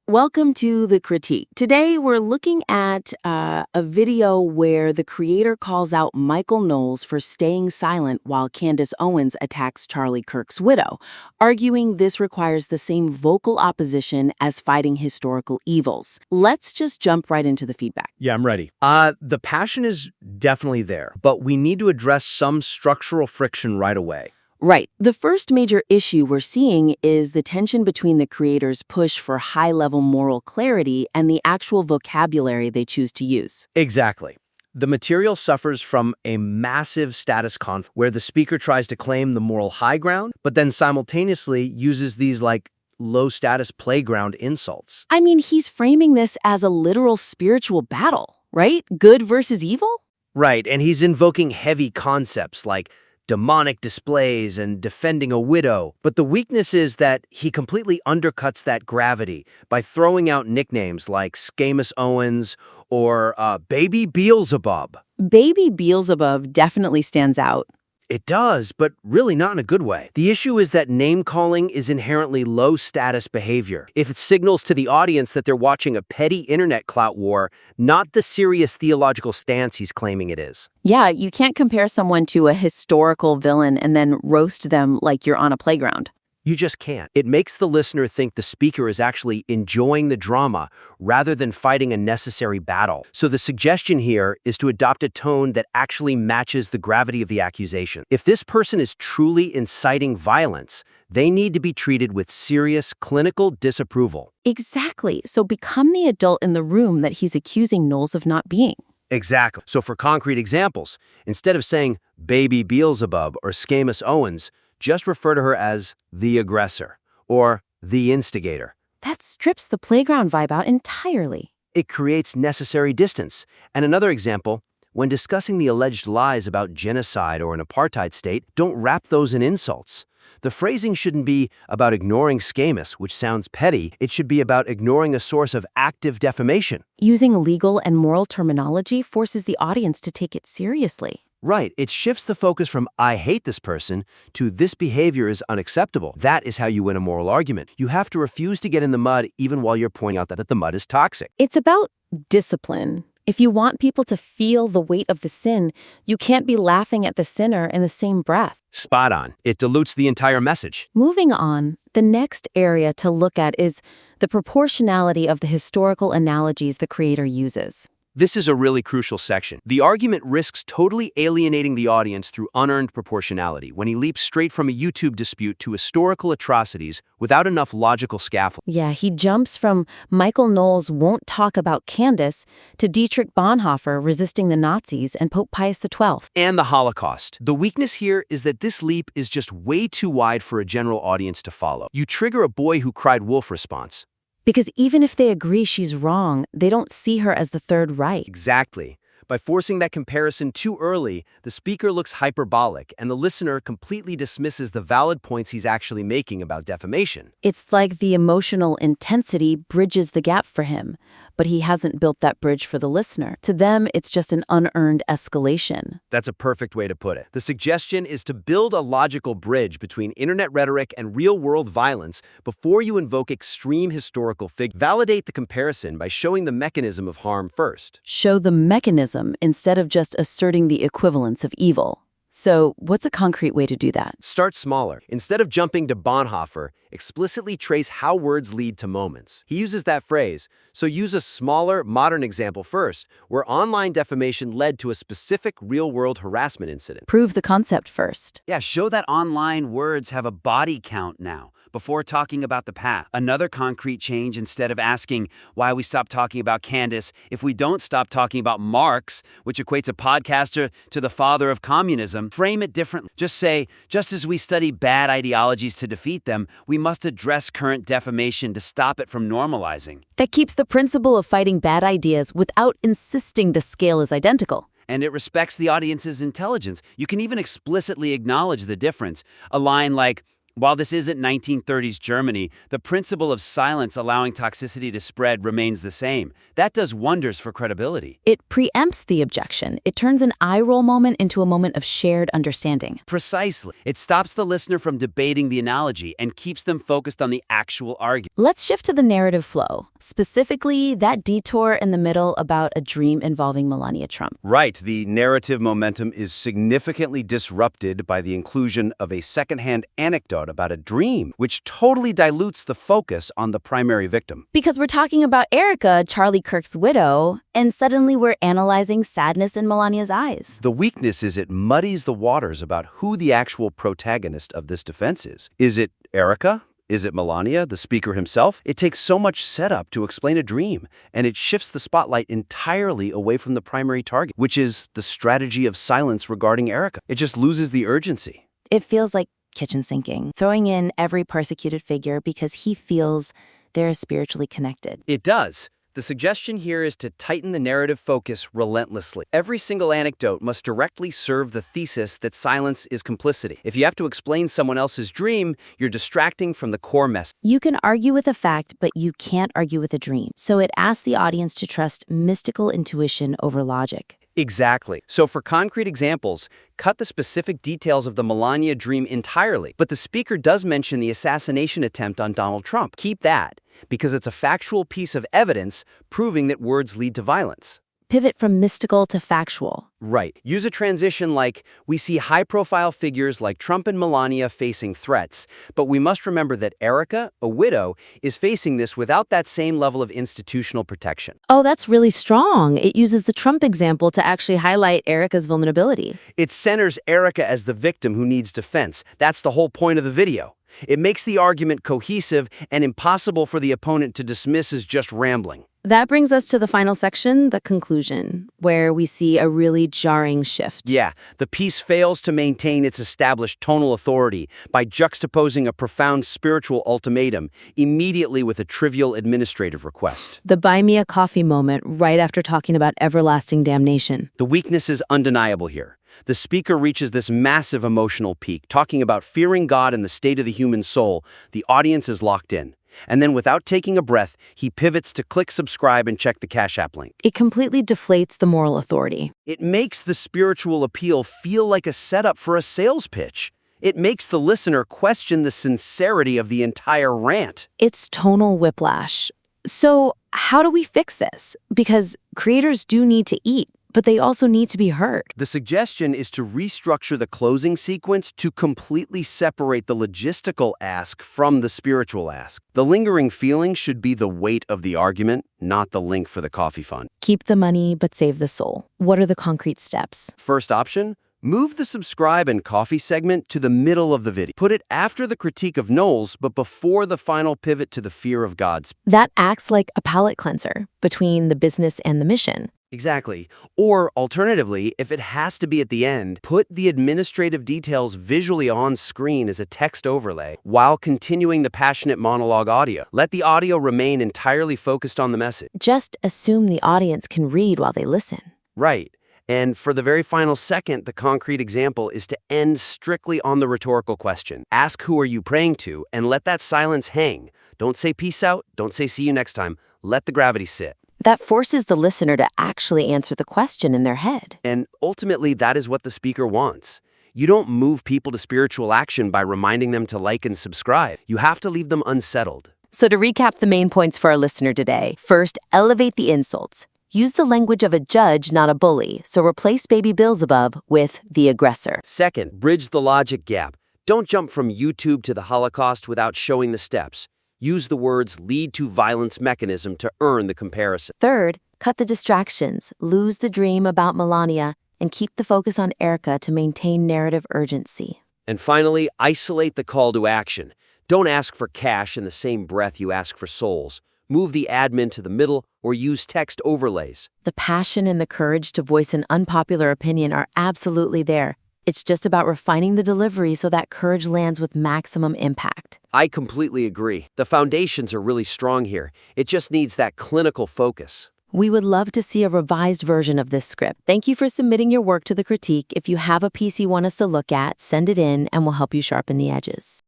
Welcome to The Critique. Today, we're looking at a video where the creator calls out Michael Knowles for staying silent while Candace Owens attacks Charlie Kirk's widow, arguing this requires the same vocal opposition as fighting historical evils. Let's just jump right into the feedback. Yeah, I'm ready. The passion is definitely there, but we need to address some structural friction right away. Right. The first major issue we're seeing is the tension between the creator's push for high-level moral clarity and the actual vocabulary they choose to use. Exactly. The material suffers from a massive status conflict where the speaker tries to claim the moral high ground, but then simultaneously uses these low-status playground insults. I mean, he's framing this as a literal spiritual battle, right? Good versus evil? Right, and he's invoking heavy concepts like demonic displays and defending a widow. But the weakness is that he completely undercuts that gravity by throwing out nicknames like Candace Owens or Baby Beelzebub. Baby Beelzebub definitely stands out. It does, but really not in a good way. The issue is that name-calling is inherently low-status behavior. If it signals to the audience that they're watching a petty internet clout war, not the serious theological stance he's claiming it is. Yeah, you can't compare someone to a historical villain and then roast them like you're on a playground. You just can't. It makes the listener think the speaker is actually enjoying the drama rather than fighting a necessary battle. So the suggestion here is to adopt a tone that actually matches the gravity of the accusation. If this person is truly inciting violence, they need to be treated with serious clinical disapproval. Exactly. So become the adult in the room that he's accusing Knowles of not being. Exactly. So for concrete examples, instead of saying Baby Beelzebub or Candace Owens, just refer to her as the aggressor or the instigator. That strips the playground vibe out entirely. It creates necessary distance. And another example, when discussing the alleged lies about genocide or an apartheid state, don't wrap those in insults. The phrasing shouldn't be about ignoring Candace, which sounds petty. It should be about ignoring a source of active defamation. Using legal and moral terminology forces the audience to take it seriously. Right. It shifts the focus from I hate this person to this behavior is unacceptable. That is how you win a moral argument. You have to refuse to get in the mud even while you're pointing out that the mud is toxic. It's about discipline. If you want people to feel the weight of the sin, you can't be laughing at the sinner in the same breath. Spot on. It dilutes the entire message. Moving on, the next area to look at is the proportionality of the historical analogies the creator uses. This is a really crucial section. The argument risks totally alienating the audience through unearned proportionality when he leaps straight from a YouTube dispute to historical atrocities without enough logical scaffolding. Yeah, he jumps from Michael Knowles won't talk about Candace to Dietrich Bonhoeffer resisting the Nazis and Pope Pius XII. And the Holocaust. The weakness here is that this leap is just way too wide for a general audience to follow. You trigger a boy who cried wolf response. Because even if they agree she's wrong, they don't see her as the Third Reich. Exactly. By forcing that comparison too early, the speaker looks hyperbolic, and the listener completely dismisses the valid points he's actually making about defamation. It's like the emotional intensity bridges the gap for him, but he hasn't built that bridge for the listener. To them, it's just an unearned escalation. That's a perfect way to put it. The suggestion is to build a logical bridge between internet rhetoric and real-world violence before you invoke extreme historical figures. Validate the comparison by showing the mechanism of harm first. Show the mechanism instead of just asserting the equivalence of evil. So, what's a concrete way to do that? Start smaller. Instead of jumping to Bonhoeffer, explicitly trace how words lead to moments. He uses that phrase, so use a smaller, modern example first, where online defamation led to a specific real-world harassment incident. Prove the concept first. Yeah, show that online words have a body count now, before talking about the past. Another concrete change, instead of asking why we stopped talking about Candace, if we don't stop talking about Marx, which equates a podcaster to the father of communism, frame it differently. Just say, just as we study bad ideologies to defeat them, we must address current defamation to stop it from normalizing. That keeps the principle of fighting bad ideas without insisting the scale is identical. And it respects the audience's intelligence. You can even explicitly acknowledge the difference. A line like, While this isn't 1930s Germany, the principle of silence allowing toxicity to spread remains the same. That does wonders for credibility. It preempts the objection. It turns an eye-roll moment into a moment of shared understanding. Precisely. It stops the listener from debating the analogy and keeps them focused on the actual argument. Let's shift to the narrative flow, specifically that detour in the middle about a dream involving Melania Trump. Right, the narrative momentum is significantly disrupted by the inclusion of a secondhand anecdote about a dream, which totally dilutes the focus on the primary victim. Because we're talking about Erica, Charlie Kirk's widow, and suddenly we're analyzing sadness in Melania's eyes. The weakness is it muddies the waters about who the actual protagonist of this defense is. Is it Erica? Is it Melania, the speaker himself? It takes so much setup to explain a dream, and it shifts the spotlight entirely away from the primary target, which is the strategy of silence regarding Erica. It just loses the urgency. It feels like kitchen sinking, throwing in every persecuted figure because he feels they're spiritually connected. It does. The suggestion here is to tighten the narrative focus relentlessly. Every single anecdote must directly serve the thesis that silence is complicity. If you have to explain someone else's dream, you're distracting from the core message. You can argue with a fact, but you can't argue with a dream. So it asks the audience to trust mystical intuition over logic. Exactly. So for concrete examples, cut the specific details of the Melania dream entirely. But the speaker does mention the assassination attempt on Donald Trump. Keep that, because it's a factual piece of evidence proving that words lead to violence. Pivot from mystical to factual. Right. Use a transition like, we see high-profile figures like Trump and Melania facing threats, but we must remember that Erica, a widow, is facing this without that same level of institutional protection. Oh, that's really strong. It uses the Trump example to actually highlight Erica's vulnerability. It centers Erica as the victim who needs defense. That's the whole point of the video. It makes the argument cohesive and impossible for the opponent to dismiss as just rambling. That brings us to the final section, the conclusion, where we see a really jarring shift. Yeah, the piece fails to maintain its established tonal authority by juxtaposing a profound spiritual ultimatum immediately with a trivial administrative request. The buy me a coffee moment right after talking about everlasting damnation. The weakness is undeniable here. The speaker reaches this massive emotional peak, talking about fearing God and the state of the human soul. The audience is locked in. And then without taking a breath, he pivots to click subscribe and check the Cash App link. It completely deflates the moral authority. It makes the spiritual appeal feel like a setup for a sales pitch. It makes the listener question the sincerity of the entire rant. It's tonal whiplash. So how do we fix this? Because creators do need to eat, but they also need to be heard. The suggestion is to restructure the closing sequence to completely separate the logistical ask from the spiritual ask. The lingering feeling should be the weight of the argument, not the link for the coffee fund. Keep the money, but save the soul. What are the concrete steps? First option, move the subscribe and coffee segment to the middle of the video. Put it after the critique of Knowles, but before the final pivot to the fear of God. That acts like a palate cleanser between the business and the mission. Exactly. Or alternatively, if it has to be at the end, put the administrative details visually on screen as a text overlay while continuing the passionate monologue audio. Let the audio remain entirely focused on the message. Just assume the audience can read while they listen. Right. And for the very final second, the concrete example is to end strictly on the rhetorical question. Ask who are you praying to and let that silence hang. Don't say peace out. Don't say see you next time. Let the gravity sit. That forces the listener to actually answer the question in their head. And ultimately, that is what the speaker wants. You don't move people to spiritual action by reminding them to like and subscribe. You have to leave them unsettled. So to recap the main points for our listener today, first, elevate the insults. Use the language of a judge, not a bully, so replace baby Beelzebub with the aggressor. Second, bridge the logic gap. Don't jump from YouTube to the Holocaust without showing the steps. Use the words lead to violence mechanism to earn the comparison. Third, cut the distractions, lose the dream about Melania, and keep the focus on Erica to maintain narrative urgency. And finally, isolate the call to action. Don't ask for cash in the same breath you ask for souls. Move the admin to the middle or use text overlays. The passion and the courage to voice an unpopular opinion are absolutely there. It's just about refining the delivery so that courage lands with maximum impact. I completely agree. The foundations are really strong here. It just needs that clinical focus. We would love to see a revised version of this script. Thank you for submitting your work to the critique. If you have a piece you want us to look at, send it in and we'll help you sharpen the edges.